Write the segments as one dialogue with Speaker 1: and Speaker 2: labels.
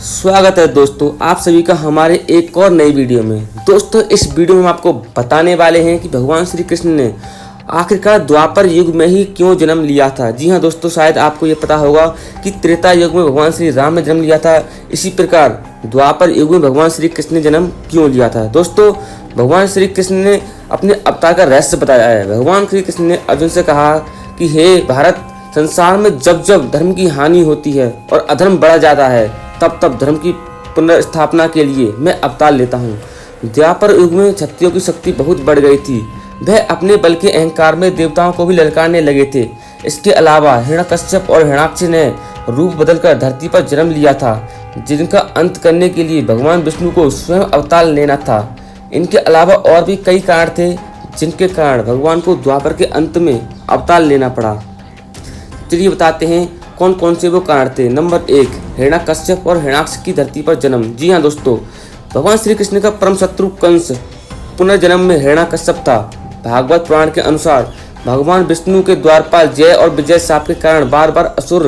Speaker 1: स्वागत है दोस्तों आप सभी का हमारे एक और नई वीडियो में। दोस्तों इस वीडियो में हम आपको बताने वाले हैं कि भगवान श्री कृष्ण ने आखिरकार द्वापर युग में ही क्यों जन्म लिया था। जी हाँ दोस्तों, शायद आपको ये पता होगा कि त्रेता युग में भगवान श्री राम ने जन्म लिया था, इसी प्रकार द्वापर युग में भगवान श्री कृष्ण ने जन्म क्यों लिया था। दोस्तों भगवान श्री कृष्ण ने अपने अवतार का रहस्य बताया है। भगवान श्री कृष्ण ने अर्जुन से कहा कि हे भारत, संसार में जब जब धर्म की हानि होती है और अधर्म बढ़ा जाता है तब तब धर्म की पुनर्स्थापना के लिए मैं अवतार लेता हूँ। द्वापर युग में क्षत्रियों की शक्ति बहुत बढ़ गई थी, वह अपने बल के अहंकार में देवताओं को भी ललकारने लगे थे। इसके अलावा हिरण्यकश्यप और हिरण्याक्ष ने रूप बदलकर धरती पर जन्म लिया था, जिनका अंत करने के लिए भगवान विष्णु को स्वयं अवतार लेना था। इनके अलावा और भी कई कारण थे जिनके कारण भगवान को द्वापर के अंत में अवतार लेना पड़ा। चलिए बताते हैं कौन कौन से वो कारण थे। नंबर 1, हिरण्यकश्यप और हिरण्याक्ष की धरती पर जन्म। जी हाँ दोस्तों, भगवान श्री कृष्ण का परम शत्रु कंस पुनर्जन्म में हिरण्यकश्यप था। भागवत पुराण के अनुसार भगवान विष्णु के द्वारपाल जय और विजय शाप के कारण बार बार असुर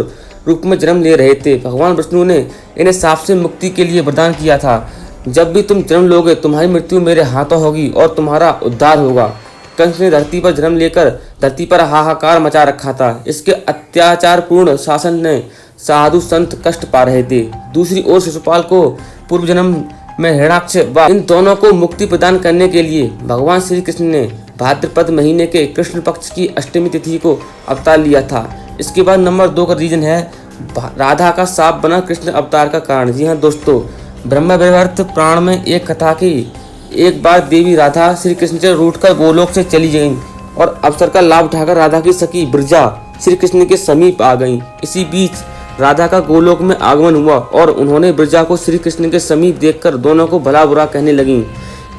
Speaker 1: रूप में जन्म ले रहे थे। भगवान विष्णु ने इन्हें शाप से मुक्ति के लिए वरदान किया था, जब भी तुम जन्म लोगे तुम्हारी मृत्यु मेरे हाथों होगी और तुम्हारा उद्धार होगा। कंस ने धरती पर जन्म लेकर धरती पर हाहाकार मचा रखा था। इसके अत्याचारपूर्ण शासन ने साधु संत कष्ट पा रहे थे। दूसरी ओर शिशुपाल को पूर्व जन्म में हिरण्याक्ष व इन दोनों को मुक्ति प्रदान करने के लिए भगवान श्री कृष्ण ने भाद्रपद महीने के कृष्ण पक्ष की अष्टमी तिथि को अवतार लिया था। इसके बाद नंबर 2 का रीजन है राधा का साप बना कृष्ण अवतार का कारण। जी हाँ दोस्तों, ब्रह्म वैवर्त पुराण में एक कथा की एक बार देवी राधा श्री कृष्ण से रूठकर गोलोक से चली गईं और अवसर का लाभ उठाकर राधा की सखी ब्रजा श्री कृष्ण के समीप आ गईं। इसी बीच राधा का गोलोक में आगमन हुआ और उन्होंने ब्रजा को श्री कृष्ण के समीप देखकर दोनों को भला बुरा कहने लगीं।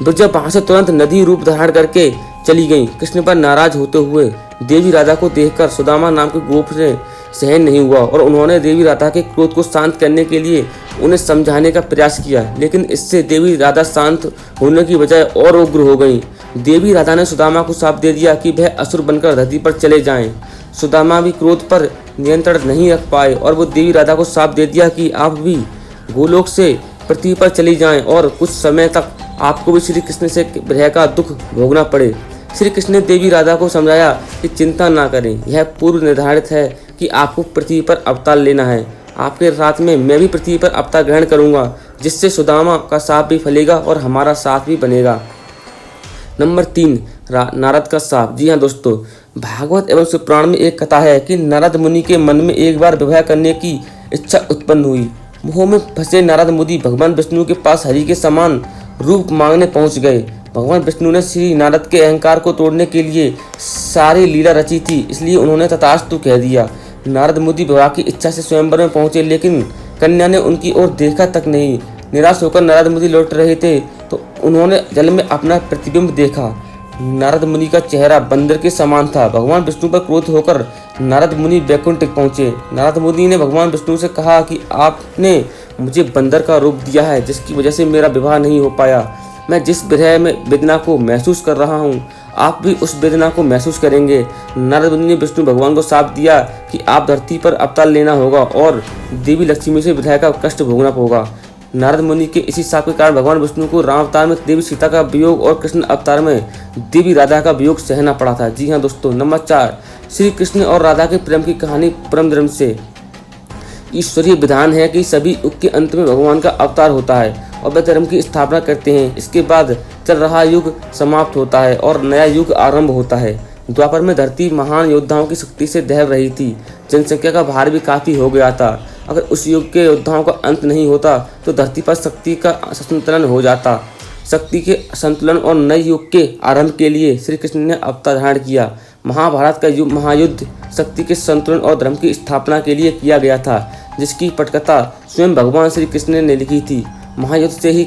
Speaker 1: ब्रजा वहां से तुरंत नदी रूप धारण करके चली गईं। कृष्ण पर नाराज होते हुए देवी राधा को देखकर सुदामा नाम के गोप से सहन नहीं हुआ और उन्होंने देवी राधा के क्रोध को शांत करने के लिए उन्हें समझाने का प्रयास किया, लेकिन इससे देवी राधा शांत होने की बजाय और उग्र हो गईं। देवी राधा ने सुदामा को शाप दे दिया कि वह असुर बनकर धरती पर चले जाएं। सुदामा भी क्रोध पर नियंत्रण नहीं रख पाए और वो देवी राधा को शाप दे दिया कि आप भी गोलोक से पृथ्वी पर चली जाएं और कुछ समय तक आपको भी श्री कृष्ण से विरह का दुख भोगना पड़े। श्री कृष्ण ने देवी राधा को समझाया कि चिंता ना करें, यह पूर्व निर्धारित है कि आपको पृथ्वी पर अवतार लेना है। आपके साथ में मैं भी पृथ्वी पर अवतार ग्रहण करूंगा, जिससे सुदामा का साप भी फलेगा और हमारा साथ भी बनेगा। नंबर 3, नारद का साप। जी हाँ दोस्तों, भागवत एवं शिवपुराण में एक कथा है कि नारद मुनि के मन में एक बार विवाह करने की इच्छा उत्पन्न हुई। मोह में फंसे नारद मुनि भगवान विष्णु के पास हरि के समान रूप मांगने पहुंच गए। भगवान विष्णु ने श्री नारद के अहंकार को तोड़ने के लिए सारी लीला रची थी, इसलिए उन्होंने तथास्तु कह दिया। नारद मुनि विवाह की इच्छा से स्वयंवर में पहुंचे, लेकिन कन्या ने उनकी ओर देखा तक नहीं। निराश होकर नारद मुनि लौट रहे थे तो उन्होंने जल में अपना प्रतिबिंब देखा। नारद मुनि का चेहरा बंदर के समान था। भगवान विष्णु पर क्रोध होकर नारद मुनि वैकुंठ पहुंचे। नारद मुनि ने भगवान विष्णु से कहा कि आपने मुझे बंदर का रूप दिया है, जिसकी वजह से मेरा विवाह नहीं हो पाया। मैं जिस विरह में वेदना को महसूस कर रहा हूँ, आप भी उस वेदना को महसूस करेंगे। नारद मुनि ने विष्णु भगवान को शाप दिया कि आप धरती पर अवतार लेना होगा और देवी लक्ष्मी से विरह का कष्ट भोगना होगा। नारद मुनि के इसी शाप के कारण भगवान विष्णु को राम अवतार में देवी सीता का वियोग और कृष्ण अवतार में देवी राधा का वियोग सहना पड़ा था। जी हाँ दोस्तों, नंबर 4, श्री कृष्ण और राधा के प्रेम की कहानी परम धर्म से। ईश्वरीय विधान है कि सभी युग के अंत में भगवान का अवतार होता है और वे धर्म की स्थापना करते हैं। इसके बाद चल रहा युग समाप्त होता है और नया युग आरंभ होता है। द्वापर में धरती महान योद्धाओं की शक्ति से दहल रही थी। जनसंख्या का भार भी काफी हो गया था। अगर उस युग के योद्धाओं का अंत नहीं होता तो धरती पर शक्ति का असंतुलन हो जाता। शक्ति के संतुलन और नए युग के आरंभ के लिए श्री कृष्ण ने अवतार धारण किया। महाभारत का महायुद्ध शक्ति के संतुलन और धर्म की स्थापना के लिए किया गया था, जिसकी पटकथा स्वयं भगवान श्री कृष्ण ने लिखी थी। महायुद्ध से ही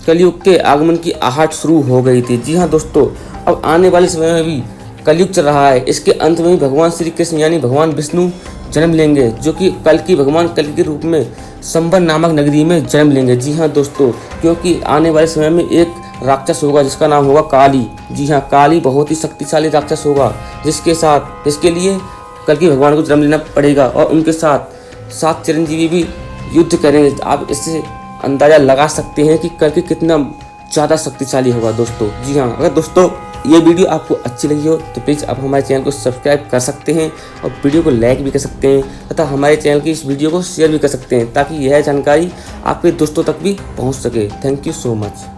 Speaker 1: कलयुग के आगमन की आहट शुरू हो गई थी। जी हाँ दोस्तों, अब आने वाले समय में भी कलयुग चल रहा है। इसके अंत में भी भगवान श्री कृष्ण यानी भगवान विष्णु जन्म लेंगे, जो कि भगवान कल के रूप में संबर नामक नगरी में जन्म लेंगे। जी हाँ दोस्तों, क्योंकि आने वाले समय में एक राक्षस होगा जिसका नाम होगा काली। जी हाँ, काली बहुत ही शक्तिशाली राक्षस होगा, जिसके लिए कल की भगवान को जन्म लेना पड़ेगा और उनके साथ 7 चिरंजीवी भी युद्ध करेंगे। आप इससे अंदाज़ा लगा सकते हैं कि कल्कि कितना ज़्यादा शक्तिशाली होगा दोस्तों। जी हाँ, अगर दोस्तों ये वीडियो आपको अच्छी लगी हो तो प्लीज़ आप हमारे चैनल को सब्सक्राइब कर सकते हैं और वीडियो को लाइक भी कर सकते हैं तथा हमारे चैनल की इस वीडियो को शेयर भी कर सकते हैं ताकि यह जानकारी आपके दोस्तों तक भी पहुंच सके। Thank you so much.